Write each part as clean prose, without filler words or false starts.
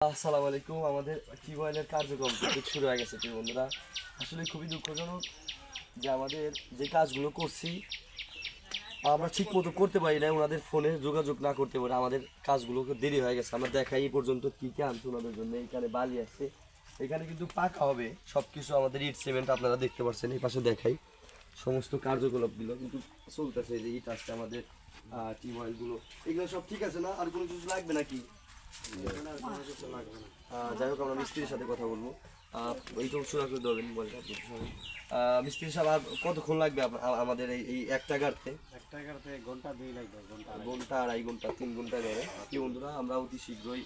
আসসালামু আলাইকুম। আমাদের টিউবওয়েলের কার্যক্রম কিন্তু শুরু হয়ে গেছে প্রিয় বন্ধুরা। আসলে খুবই দুঃখজনক যে আমাদের যে কাজগুলো করছি আমরা ঠিক মতো করতে পারি না, ওনাদের ফোনে যোগাযোগ না করতে পারে আমাদের কাজগুলো দেরি হয়ে গেছে। আমরা দেখাই এই পর্যন্ত কী কে আনছি ওনাদের জন্য। এখানে বালি আছে, এখানে কিন্তু পাকা হবে সব কিছু। আমাদের ইট সিমেন্ট আপনারা দেখতে পাচ্ছেন, এই পাশে দেখাই সমস্ত কার্যকলাপগুলো কিন্তু চলতেছে। যে ইট আসছে আমাদের টিউবওয়েলগুলো, এগুলো সব ঠিক আছে না? আর কোনো কিছু লাগবে নাকি? যাই হোক, আমরা মিস্ত্রির সাথে কথা বলবো। এইটুকু সোজা করে দেবেন মোবাইলটা। মিস্ত্রি সাহেব আর কতক্ষণ লাগবে আমাদের এই একটা গাড়তে? ঘন্টা 2 লাগবে, ঘন্টা 2.5 ঘন্টা 3 ঘন্টা ধরে। কি বন্ধুরা, আমরা অতি শীঘ্রই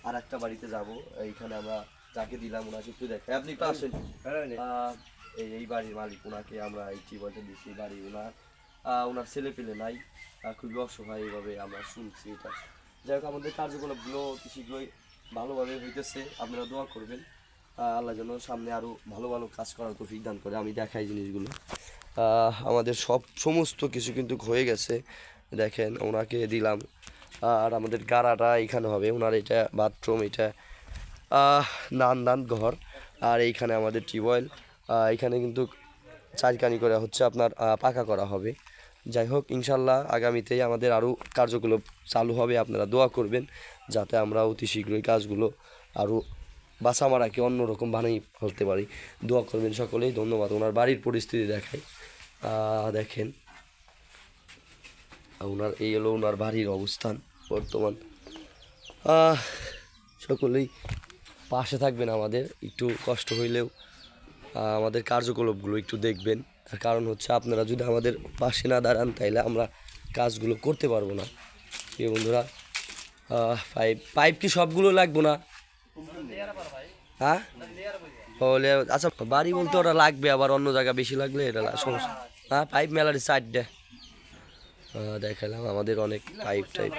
আর একটা বাড়িতে যাব। এইখানে আমরা যাকে দিলাম ওনাকে একটু দেখাই, আপনি একটু আসেন। এই বাড়ির মালিক, ওনাকে আমরা এই টিউবওয়েলটা দিচ্ছি। বাড়ি ওনার ছেলে পেলে নাই, খুবই অসহায়, এইভাবে আমরা শুনছি এটা। যাই হোক, আমাদের কার্যকলাপগুলো অতি শীঘ্রই ভালোভাবে হইতেছে, আপনারা দোয়া করবেন। আল্লাহ যেন সামনে আরও ভালো ভালো কাজ করার তৌফিক দান করে। আমি দেখাই জিনিসগুলো। আমাদের সমস্ত কিছু কিন্তু হয়ে গেছে, দেখেন ওনাকে দিলাম। আর আমাদের গাড়াটা এখানে হবে, ওনার এটা বাথরুম, এটা নান ঘর। আর এইখানে আমাদের টিউবওয়েল, এখানে কিন্তু চারকানি করে হচ্ছে আপনার পাকা করা হবে। যাই হোক, ইনশাল্লাহ আগামীতেই আমাদের আরও কার্যকলাপ চালু হবে। আপনারা দোয়া করবেন যাতে আমরা অতি শীঘ্রই কাজগুলো আরও বাসামারাকে অন্যরকম বানিয়ে ফেলতে পারি। দোয়া করবেন সকলেই। ধন্যবাদ। ওনার বাড়ির পরিস্থিতি দেখাই, দেখেন ওনার এই হলো ওনার বাড়ির অবস্থান বর্তমান। সকলেই পাশে থাকবেন আমাদের, একটু কষ্ট হইলেও আমাদের কার্যকলাপগুলো একটু দেখবেন। তার কারণ হচ্ছে আপনারা যদি আমাদের পাশে না দাঁড়ান তাইলে আমরা কাজগুলো করতে পারবো না। প্রিয় বন্ধুরা, পাইপ কি সবগুলো লাগবো না? হ্যাঁ, হলে আচ্ছা, বাড়ি বলতে ওরা লাগবে, আবার অন্য জায়গা বেশি লাগলে এটা সমস্যা। হ্যাঁ, পাইপ মেলার সাইডটা দেখালাম, আমাদের অনেক পাইপ টাইপ।